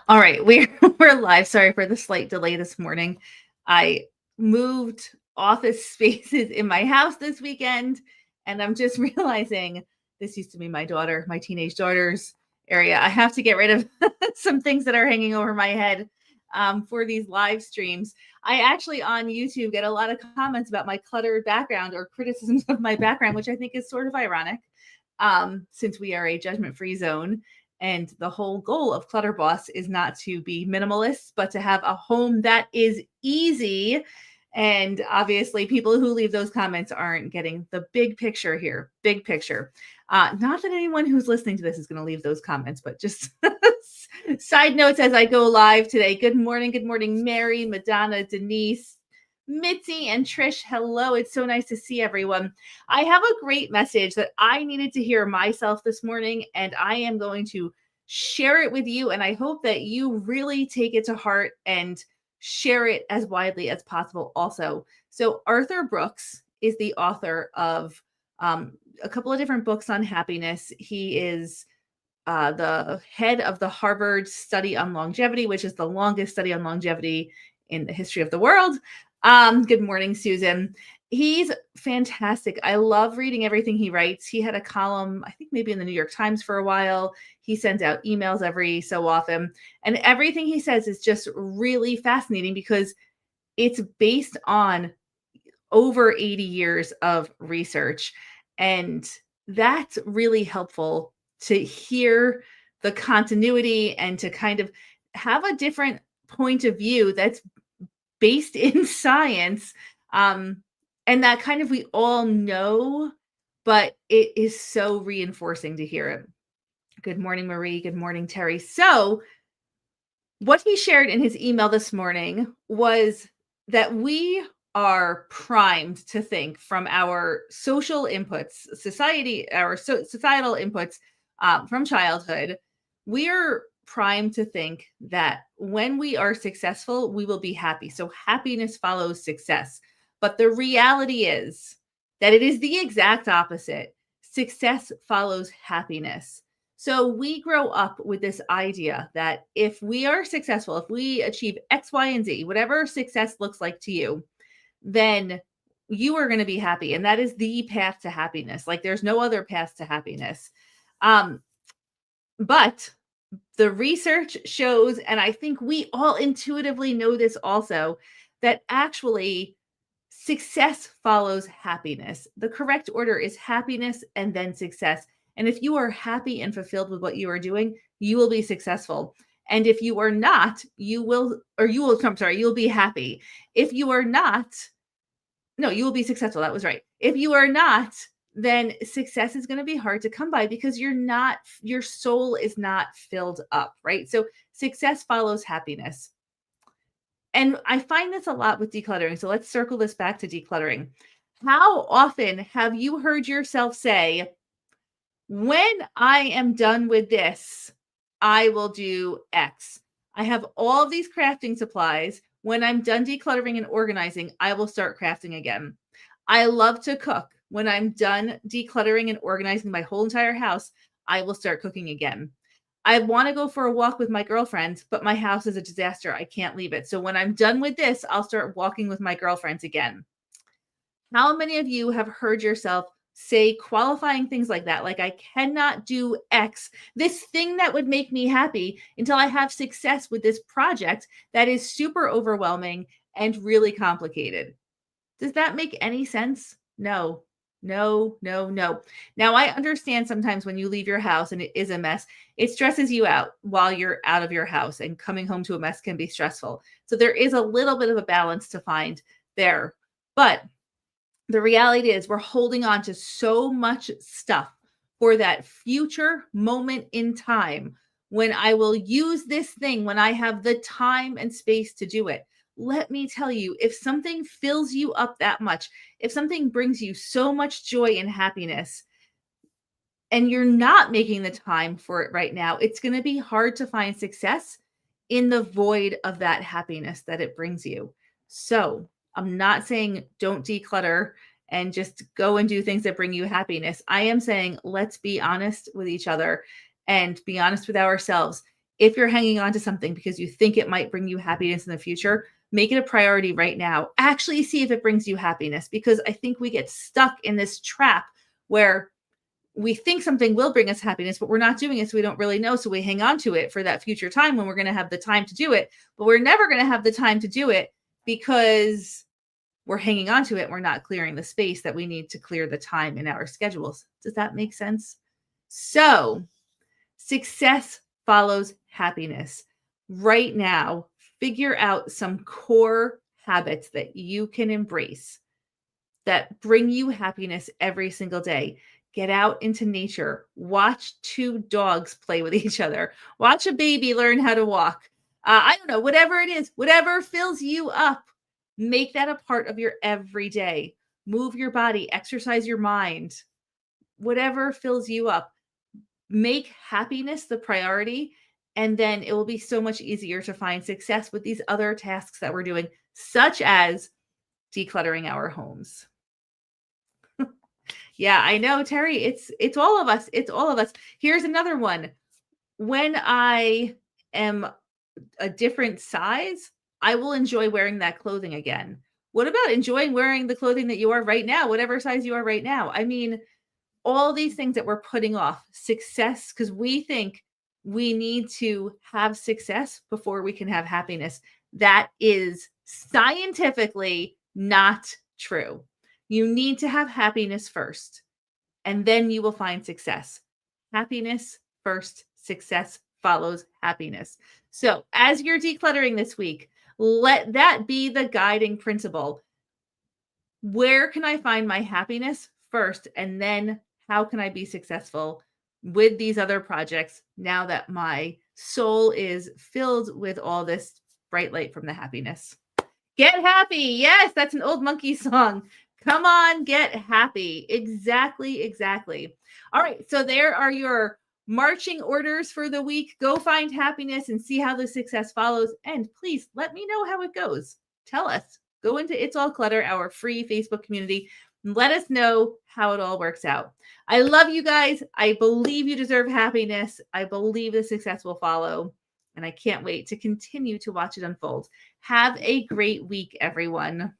All right, we're we're live. Sorry for the slight delay this morning. I moved office spaces in my house this weekend, and I'm just realizing this used to be my teenage daughter's area. I have to get rid of some things that are hanging over my head for these live streams. I actually on YouTube get a lot of comments about my cluttered background or criticisms of my background, which I think is sort of ironic since we are a judgment free zone. And the whole goal of Clutter Boss is not to be minimalist, but to have a home that is easy. And obviously, people who leave those comments aren't getting the big picture here. Big picture. Not that anyone who's listening to this is going to leave those comments, but just side notes as I go live today. Good morning, Mary, Madonna, Denise, Mitzi, and Trish. Hello, it's so nice to see everyone. I have a great message that I needed to hear myself this morning, and I am going to share it with you. And I hope that you really take it to heart and share it as widely as possible, also. So, Arthur Brooks is the author of a couple of different books on happiness. He is the head of the Harvard Study on Longevity, which is the longest study on longevity in the history of the world. Good morning, Susan. He's fantastic. I love reading everything he writes. He had a column, I think maybe in the New York Times for a while. He sends out emails every so often. And everything he says is just really fascinating because it's based on over 80 years of research. And that's really helpful to hear the continuity and to kind of have a different point of view that's based in science. And that kind of we all know, but it is so reinforcing to hear it. Good morning, Marie. Good morning, Terry. So, what he shared in his email this morning was that we are primed to think from our social inputs, societal inputs from childhood. We are primed to think that when we are successful, we will be happy. So happiness follows success. But the reality is that it is the exact opposite. Success follows happiness. So we grow up with this idea that if we are successful, if we achieve X, Y, and Z, whatever success looks like to you, then you are going to be happy. And that is the path to happiness. Like there's no other path to happiness. But the research shows, and I think we all intuitively know this also, that actually success follows happiness. The correct order is happiness and then success. And if you are happy and fulfilled with what you are doing, you will be successful. And if you are not, you'll be happy. If you are not, no, you will be successful. That was right. If you are not, then success is going to be hard to come by because your soul is not filled up, right? So success follows happiness. And I find this a lot with decluttering. So let's circle this back to decluttering. How often have you heard yourself say, when I am done with this, I will do X. I have all of these crafting supplies. When I'm done decluttering and organizing, I will start crafting again. I love to cook. When I'm done decluttering and organizing my whole entire house, I will start cooking again. I want to go for a walk with my girlfriends, but my house is a disaster. I can't leave it. So when I'm done with this, I'll start walking with my girlfriends again. How many of you have heard yourself say qualifying things like that? Like, I cannot do X, this thing that would make me happy until I have success with this project that is super overwhelming and really complicated. Does that make any sense? No. No. Now, I understand sometimes when you leave your house and it is a mess, it stresses you out while you're out of your house, and coming home to a mess can be stressful. So there is a little bit of a balance to find there. But the reality is we're holding on to so much stuff for that future moment in time when I will use this thing, when I have the time and space to do it. Let me tell you, if something fills you up that much, if something brings you so much joy and happiness, and you're not making the time for it right now, it's going to be hard to find success in the void of that happiness that it brings you. So I'm not saying don't declutter and just go and do things that bring you happiness. I am saying let's be honest with each other and be honest with ourselves. If you're hanging on to something because you think it might bring you happiness in the future, make it a priority right now. Actually see if it brings you happiness, because I think we get stuck in this trap where we think something will bring us happiness, but we're not doing it. So we don't really know. So we hang on to it for that future time when we're going to have the time to do it, but we're never going to have the time to do it because we're hanging on to it. We're not clearing the space that we need to clear the time in our schedules. Does that make sense? So success follows happiness. Right now, figure out some core habits that you can embrace that bring you happiness every single day. Get out into nature. Watch two dogs play with each other. Watch a baby learn how to walk. I don't know, whatever it is, whatever fills you up, make that a part of your everyday. Move your body, exercise your mind, whatever fills you up. Make happiness the priority, and then it will be so much easier to find success with these other tasks that we're doing, such as decluttering our homes. Yeah, I know, Terry. It's all of us. It's all of us. Here's another one. When I am a different size, I will enjoy wearing that clothing again. What about enjoying wearing the clothing that you are right now, whatever size you are right now? I mean, all these things that we're putting off success because we think we need to have success before we can have happiness. That is scientifically not true. You need to have happiness first, and then you will find success. Happiness first, success follows happiness. So, as you're decluttering this week, let that be the guiding principle. Where can I find my happiness first? And then how can I be successful with these other projects now that my soul is filled with all this bright light from the happiness? Get happy. Yes, that's an old monkey song. Come on, get happy. Exactly, exactly. All right, so there are your marching orders for the week. Go find happiness and see how the success follows. And please let me know how it goes. Tell us. Go into It's All Clutter, our free Facebook community. And let us know how it all works out. I love you guys. I believe you deserve happiness. I believe the success will follow. And I can't wait to continue to watch it unfold. Have a great week, everyone.